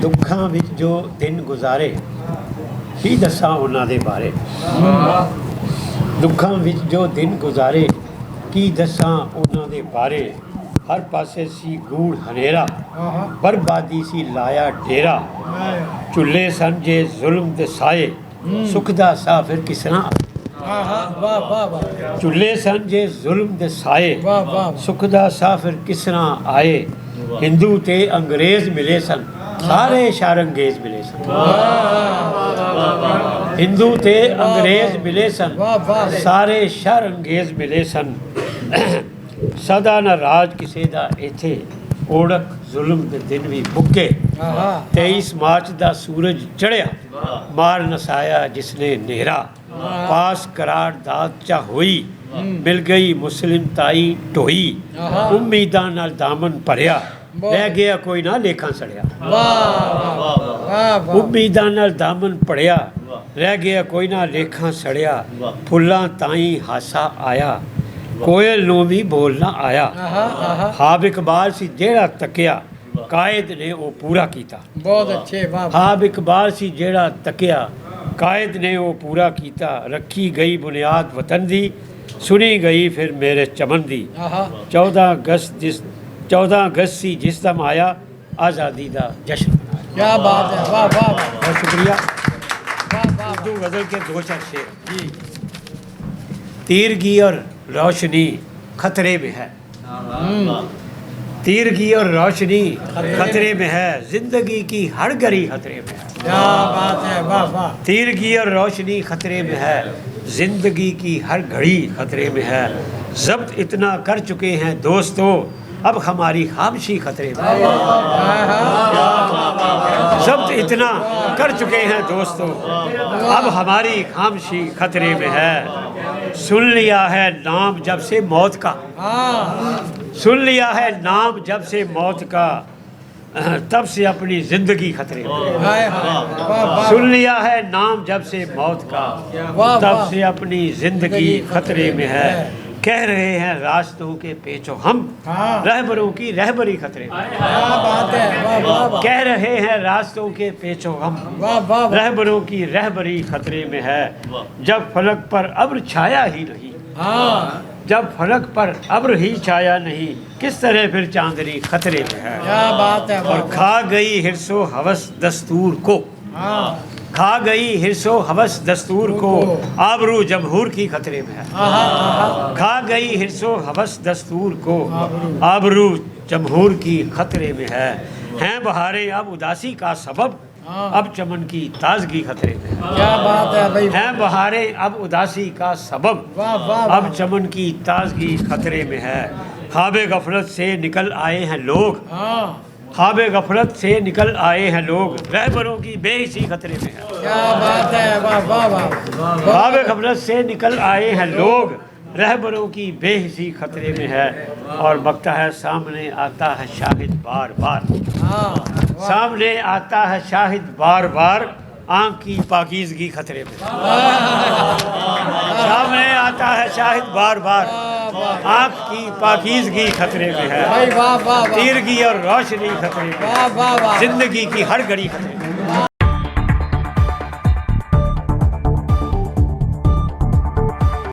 ਦੁੱਖਾਂ ਵਿੱਚ ਜੋ ਦਿਨ ਗੁਜ਼ਾਰੇ ਕੀ ਦੱਸਾਂ ਉਹਨਾਂ ਦੇ ਬਾਰੇ। ਦੁੱਖਾਂ ਵਿੱਚ ਜੋ ਦਿਨ ਗੁਜ਼ਾਰੇ ਕੀ ਦੱਸਾਂ ਉਹਨਾਂ ਦੇ ਬਾਰੇ। ਹਰ ਪਾਸੇ ਸੀ ਗੂੜ ਹਨੇਰਾ, ਬਰਬਾਦੀ ਸੀ ਲਾਇਆ ਡੇਰਾ। ਝੁੱਲੇ ਸਨ ਜੇ ਜ਼ੁਲਮ ਦੇ ਸਾਏ, ਸੁੱਖ ਦਾ ਸਾਹ ਫਿਰ ਕਿਸ ਤਰ੍ਹਾਂ। ਝੁੱਲੇ ਸਨ ਜੇ ਜ਼ੁਲਮ ਦੇ ਸਾਏ, ਸੁੱਖ ਦਾ ਸਾਹ ਫਿਰ ਕਿਸ ਤਰ੍ਹਾਂ ਆਏ। ਹਿੰਦੂ ਤੇ ਅੰਗਰੇਜ਼ ਮਿਲੇ ਸਨ, ਸਾਰੇ ਸ਼ਰਅੰਗੇਜ਼ ਮਿਲੇ ਸਨ। ਹਿੰਦੂ ਤੇ ਅੰਗਰੇਜ਼ ਮਿਲੇ ਸਨ, ਸਾਰੇ ਸ਼ਰਅੰਗੇਜ਼ ਮਿਲੇ ਸਨ। ਸਦਾ ਨਾ ਰਾਜ ਕਿਸੇ ਦਾ ਇੱਥੇ, ਓੜਕ ਜ਼ੁਲਮ ਦੇ ਦਿਨ ਵੀ ਮੁੱਕੇ। 23 ਮਾਰਚ ਦਾ ਸੂਰਜ ਚੜ੍ਹਿਆ, ਮਾਰ ਨਸਾਇਆ ਜਿਸਨੇ ਨੇਰਾ। ਪਾਸ ਕਰਾਰ ਦਾਤ ਚਾ ਹੋਈ, ਮਿਲ ਗਈ ਮੁਸਲਿਮ ਤਾਈ ਢੋਈ। ਉਮੀਦਾਂ ਨਾਲ ਦਾਮਨ ਭਰਿਆ, ਰਹਿ ਗਿਆ ਕੋਈ ਨਾ ਲੇਖਾਂ ਸੜਿਆ। ਉਮੀਦਾਂ ਨਾਲ ਦਾਮਨ ਭਰਿਆ, ਰਹਿ ਗਿਆ ਕੋਈ ਨਾ ਲੇਖਾਂ ਸੜਿਆ। ਫੁੱਲਾਂ ਤਾਈਂ ਹਾਸਾ ਆਇਆ, ਕੋਇਲ ਨੂੰ ਵੀ ਬੋਲਣਾ ਆਇਆ। ਹਾਬ ਇਕਬਾਲ ਸੀ ਜਿਹੜਾ ਤੱਕਿਆ, ਕਾਇਦ ਨੇ ਉਹ ਪੂਰਾ ਕੀਤਾ। ਬਹੁਤ ਅੱਛੇ ਹਾਬ ਇਕਬਾਲ ਸੀ ਜਿਹੜਾ ਤੱਕਿਆ, ਕਾਇਦ ਨੇ ਉਹ ਪੂਰਾ ਕੀਤਾ। ਰੱਖੀ ਗਈ ਬੁਨਿਆਦ ਵਤਨ ਦੀ, ਸੁਣੀ ਗਈ ਫਿਰ ਮੇਰੇ ਚਮਨ ਦੀ। 14 ਅਗਸਤ ਸੀ ਜਿਸ ਦਾ ਆਇਆ, ਆਜ਼ਾਦੀ ਦਾ ਜਸ਼ਨ ਮਨਾਇਆ। کیا بات ہے، واہ واہ بہت شکریہ۔ واہ واہ اردو غزل کے دو چار شعر۔ جی، تیرگی اور روشنی خطرے میں ہے، تیرگی اور روشنی خطرے میں ہے، زندگی کی ہر گھڑی خطرے میں ہے۔ کیا بات ہے، واہ واہ۔ تیرگی اور روشنی خطرے میں ہے، زندگی کی ہر گھڑی خطرے میں ہے۔ ضبط اتنا کر چکے ہیں دوستو، اب ہماری خاموشی خطرے میں ہے۔ ضبط اتنا کر چکے ہیں دوستو، اب ہماری خاموشی خطرے میں ہے۔ سن لیا ہے نام جب سے موت کا، سن لیا ہے نام جب سے موت کا، تب سے اپنی زندگی خطرے میں ہے۔ سن لیا ہے نام جب سے موت کا، تب سے اپنی زندگی خطرے میں ہے۔ کہہ رہے ہیں راستوں کے پیچو ہم، رہبروں کی رہبری خطرے میں ہے۔ کہہ رہے ہیں راستوں کے پیچو ہم، رہبروں کی رہبری خطرے میں ہے۔ جب فلک پر ابر چھایا ہی نہیں، جب فلک پر ابر ہی چھایا نہیں، کس طرح پھر چاندنی خطرے میں ہے۔ اور کھا گئی حرص و ہوس دستور کو، کھا گئی حرص و ہوس دستور کو، آبرو جمہور کی خطرے میں ہے۔ کھا گئی حرص و ہوس دستور کو، آبرو جمہور کی خطرے میں ہے۔ ہیں بہاریں اب اداسی کا سبب، اب چمن کی تازگی خطرے میں ہے۔ کیا بات ہے بھائی، ہیں بہاریں اب اداسی کا سبب، اب چمن کی تازگی خطرے میں ہے۔ خواب غفلت سے نکل آئے ہیں لوگ، خواب غفلت سے نکل آئے ہیں لوگ، رہبروں کی بے حسی خطرے میں ہے۔ کیا بات ہے، واہ واہ واہ۔ خواب غفلت سے نکل آئے ہیں لوگ، رہبروں کی بے حسی خطرے میں ہے۔ اور بکتا ہے سامنے آتا ہے شاہد بار بار، سامنے آتا ہے شاہد بار بار، آنکھ کی پاکیزگی خطرے میں ہے۔ سامنے آتا ہے شاہد بار بار، آنکھ کی پاکیزگی خطرے میں ہے۔ تیرگی اور روشنی خطرے میں ہے، زندگی کی ہر گھڑی خطرے میں ہے۔